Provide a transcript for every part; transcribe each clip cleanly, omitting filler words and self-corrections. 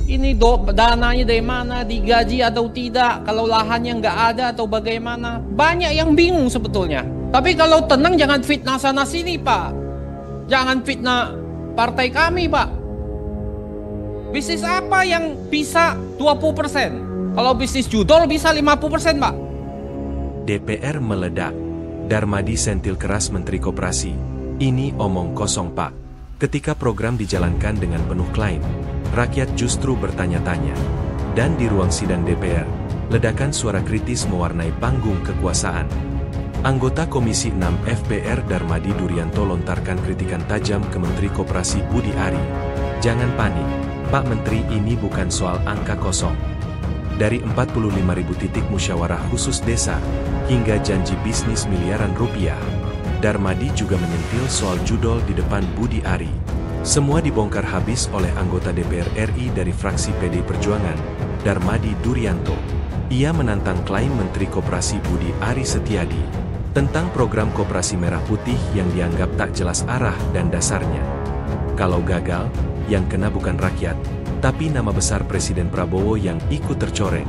Ini dananya dari mana, digaji atau tidak, kalau lahannya nggak ada atau bagaimana. Banyak yang bingung sebetulnya. Tapi kalau tenang jangan fitnah sana sini Pak. Jangan fitnah partai kami Pak. Bisnis apa yang bisa 20%? Kalau bisnis judol bisa 50% Pak. DPR meledak. Darmadi sentil keras Menteri Koperasi. Ini omong kosong Pak. Ketika program dijalankan dengan penuh klaim, rakyat justru bertanya-tanya. Dan di ruang sidang DPR, ledakan suara kritis mewarnai panggung kekuasaan. Anggota Komisi 6 FPR Darmadi Durianto lontarkan kritikan tajam ke Menteri Koperasi Budi Ari. Jangan panik, Pak Menteri, ini bukan soal angka kosong. Dari 45.000 titik musyawarah khusus desa, hingga janji bisnis miliaran rupiah, Darmadi juga menyentil soal judol di depan Budi Ari. Semua dibongkar habis oleh anggota DPR RI dari fraksi PD Perjuangan, Darmadi Durianto. Ia menantang klaim Menteri Koperasi Budi Ari Setiadi tentang program Koperasi Merah Putih yang dianggap tak jelas arah dan dasarnya. Kalau gagal, yang kena bukan rakyat, tapi nama besar Presiden Prabowo yang ikut tercoreng.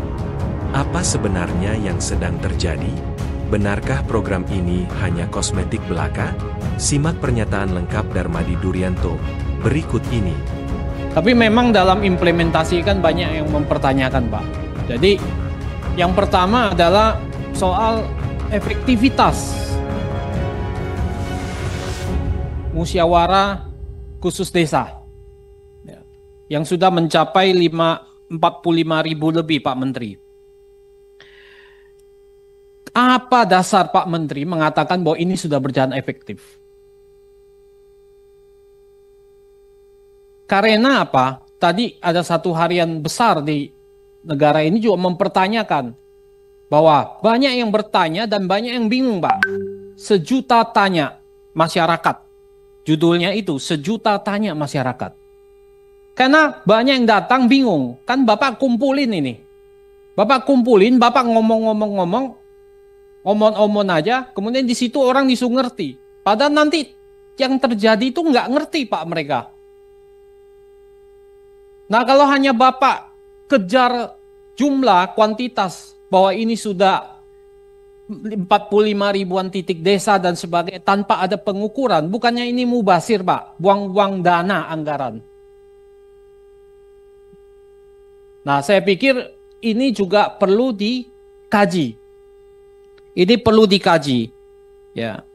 Apa sebenarnya yang sedang terjadi? Benarkah program ini hanya kosmetik belaka? Simak pernyataan lengkap Darmadi Durianto berikut ini. Tapi memang dalam implementasi kan banyak yang mempertanyakan Pak. Jadi yang pertama adalah soal efektivitas musyawarah khusus desa yang sudah mencapai 45.000 lebih Pak Menteri. Apa dasar Pak Menteri mengatakan bahwa ini sudah berjalan efektif? Karena apa? Tadi ada satu harian besar di negara ini juga mempertanyakan bahwa banyak yang bertanya dan banyak yang bingung Pak. Sejuta tanya masyarakat. Judulnya itu, sejuta tanya masyarakat. Karena banyak yang datang bingung. Kan Bapak kumpulin ini. Bapak kumpulin, Bapak ngomong-ngomong aja, kemudian di situ orang disuruh ngerti. Padahal nanti yang terjadi itu nggak ngerti Pak mereka. Nah kalau hanya Bapak kejar jumlah, kuantitas, bahwa ini sudah 45 ribuan titik desa dan sebagainya tanpa ada pengukuran, bukannya ini mubazir Pak, buang-buang dana anggaran. Nah saya pikir ini juga perlu dikaji. Ini perlu dikaji, ya.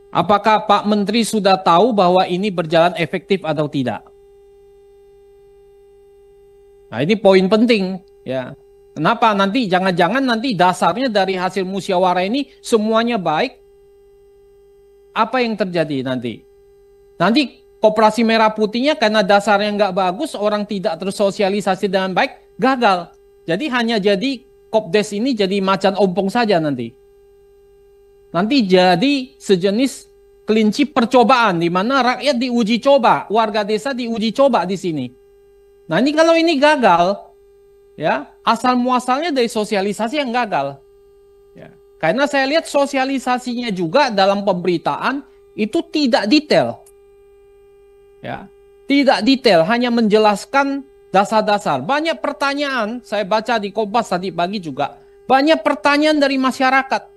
Apakah Pak Menteri sudah tahu bahwa ini berjalan efektif atau tidak? Nah, ini poin penting, ya. Kenapa nanti jangan-jangan nanti dasarnya dari hasil musyawarah ini semuanya baik? Apa yang terjadi nanti? Nanti Koperasi Merah Putihnya karena dasarnya nggak bagus, orang tidak tersosialisasi dengan baik, gagal. Jadi hanya jadi Kopdes ini jadi macan ompong saja nanti. Nanti jadi sejenis kelinci percobaan di mana rakyat diuji coba, warga desa diuji coba di sini. Nah ini kalau ini gagal, ya asal muasalnya dari sosialisasi yang gagal. Ya, karena saya lihat sosialisasinya juga dalam pemberitaan itu tidak detail. Ya, tidak detail, hanya menjelaskan dasar-dasar. Banyak pertanyaan, saya baca di Kompas tadi pagi juga, banyak pertanyaan dari masyarakat.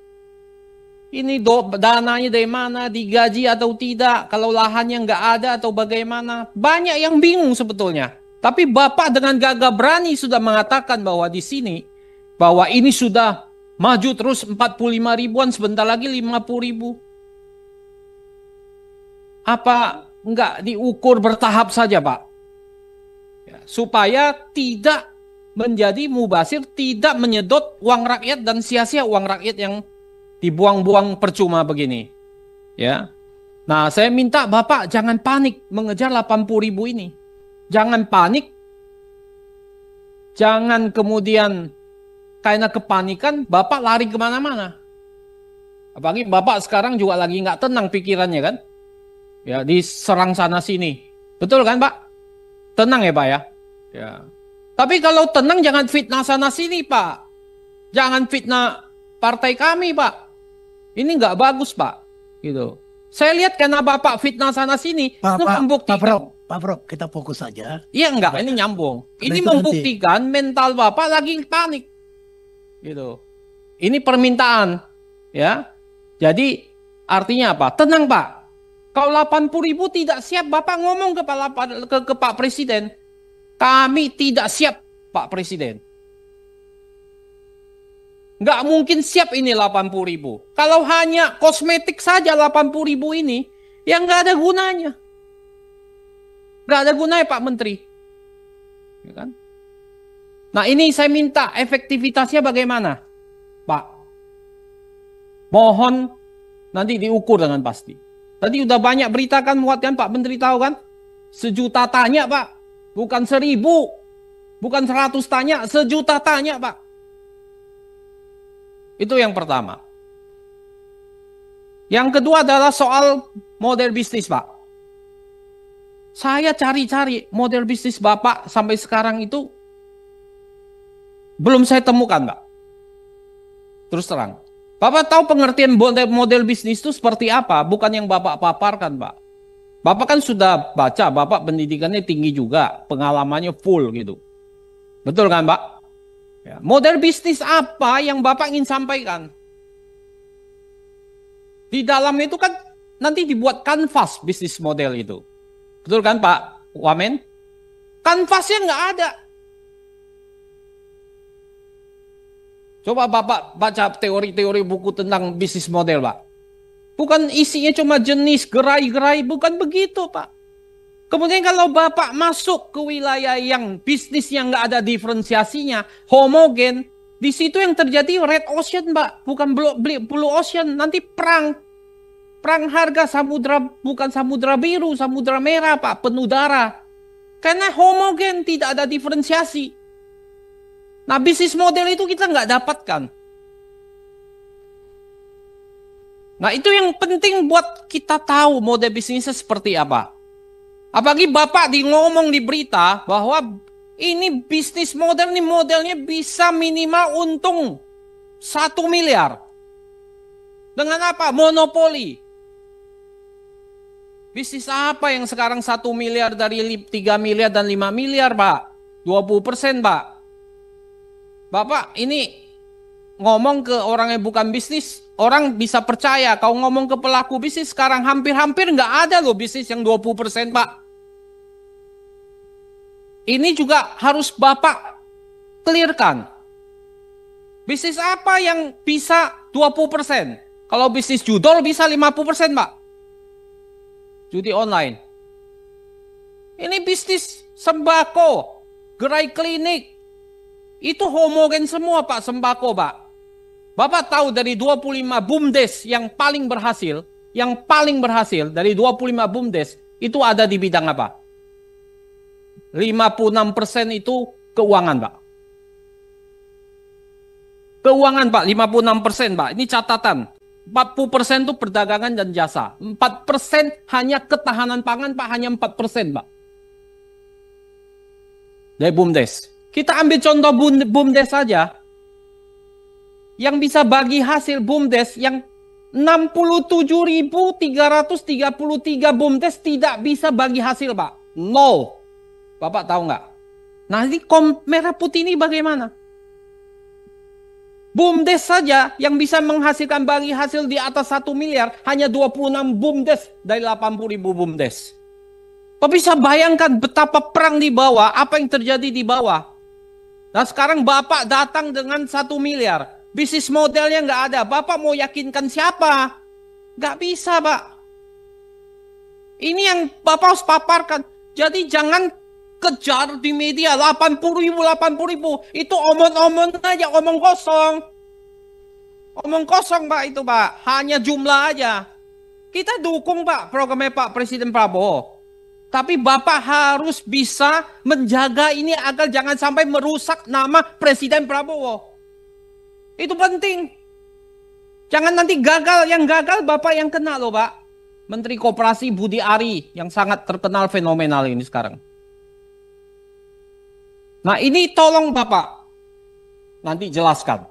Ini dananya dari mana, digaji atau tidak, kalau lahannya nggak ada atau bagaimana. Banyak yang bingung sebetulnya. Tapi Bapak dengan gagah berani sudah mengatakan bahwa di sini, bahwa ini sudah maju terus 45 ribuan, sebentar lagi 50 ribu. Apa nggak diukur bertahap saja Pak? Ya, supaya tidak menjadi mubazir, tidak menyedot uang rakyat dan sia-sia uang rakyat yang dibuang-buang percuma begini. Ya. Nah, saya minta Bapak jangan panik mengejar 80 ribu ini. Jangan panik. Jangan kemudian karena kepanikan Bapak lari kemana-mana. Apalagi Bapak sekarang juga lagi nggak tenang pikirannya kan. Ya, diserang sana sini. Betul kan Pak? Tenang ya Pak ya. Ya. Tapi kalau tenang jangan fitnah sana sini Pak. Jangan fitnah partai kami Pak. Ini nggak bagus Pak. Gitu. Saya lihat karena Bapak fitnah sana sini, itu membuktikan. Pak Prof, kita fokus saja. Iya enggak, ini nyambung. Ini itu membuktikan mental Bapak lagi panik. Gitu. Ini permintaan, ya. Jadi artinya apa? Tenang Pak. Kalau 80.000 tidak siap, Bapak ngomong ke Pak Presiden. Kami tidak siap, Pak Presiden. Nggak mungkin siap ini 80.000. Kalau hanya kosmetik saja 80.000 ini, ya nggak ada gunanya. Nggak ada gunanya Pak Menteri. Ya kan? Nah ini saya minta efektivitasnya bagaimana? Pak, mohon nanti diukur dengan pasti. Tadi udah banyak berita kan muat kan Pak Menteri tahu kan? 1 juta tanya Pak, bukan 1.000, bukan 100 tanya, 1 juta tanya Pak. Itu yang pertama. Yang kedua adalah soal model bisnis Pak. Saya cari-cari model bisnis Bapak sampai sekarang itu belum saya temukan Pak. Terus terang. Bapak tahu pengertian model bisnis itu seperti apa? Bukan yang Bapak paparkan Pak. Bapak kan sudah baca, Bapak pendidikannya tinggi juga, pengalamannya full gitu. Betul kan Pak? Ya. Model bisnis apa yang Bapak ingin sampaikan? Di dalam itu kan nanti dibuat kanvas bisnis model itu. Betul kan Pak Wamen? Kanvasnya nggak ada. Coba Bapak baca teori-teori buku tentang bisnis model Pak. Bukan isinya cuma jenis gerai-gerai, bukan begitu Pak. Kemudian kalau Bapak masuk ke wilayah yang bisnis yang nggak ada diferensiasinya, homogen, di situ yang terjadi red ocean Pak, bukan blue ocean, nanti perang. Perang harga samudra, bukan samudra biru, samudra merah Pak, penuh darah. Karena homogen, tidak ada diferensiasi. Nah bisnis model itu kita nggak dapatkan. Nah itu yang penting buat kita tahu model bisnisnya seperti apa. Apalagi Bapak ngomong di berita bahwa ini bisnis model, ini modelnya bisa minimal untung 1 miliar. Dengan apa? Monopoli. Bisnis apa yang sekarang 1 miliar dari 3 miliar dan 5 miliar Pak? 20% Pak. Bapak ini ngomong ke orang yang bukan bisnis, orang bisa percaya. Kalau ngomong ke pelaku bisnis sekarang hampir-hampir nggak ada loh bisnis yang 20% Pak. Ini juga harus Bapak clearkan. Bisnis apa yang bisa 20%? Kalau bisnis judol bisa 50% Pak. Judi online. Ini bisnis sembako, gerai klinik. Itu homogen semua Pak, sembako Pak. Bapak tahu dari 25 BUMDes yang paling berhasil dari 25 BUMDes itu ada di bidang apa? 56% itu keuangan Pak. Keuangan Pak, 56% Pak. Ini catatan. 40% itu perdagangan dan jasa. 4% hanya ketahanan pangan Pak, hanya 4% Pak. Dari BUMDes. Kita ambil contoh BUMDes saja. Yang bisa bagi hasil BUMDes yang 67.333 BUMDes tidak bisa bagi hasil Pak. Nol. Bapak tahu nggak? Nah ini merah putih ini bagaimana? BUMDes saja yang bisa menghasilkan bagi hasil di atas 1 miliar hanya 26 BUMDes dari 80.000 BUMDes. Bapak bisa bayangkan betapa perang di bawah, apa yang terjadi di bawah. Nah sekarang Bapak datang dengan 1 miliar. Bisnis modelnya nggak ada. Bapak mau yakinkan siapa? Nggak bisa Pak. Ini yang Bapak harus paparkan. Jadi jangan kejar di media 80.000. Itu omong-omong aja, omong kosong. Omong kosong Pak itu Pak. Hanya jumlah aja. Kita dukung Pak programnya Pak Presiden Prabowo. Tapi Bapak harus bisa menjaga ini agar jangan sampai merusak nama Presiden Prabowo. Itu penting. Jangan nanti gagal, yang gagal Bapak yang kena loh Pak. Menteri Koperasi Budi Ari yang sangat terkenal fenomenal ini sekarang. Nah ini tolong Bapak nanti jelaskan.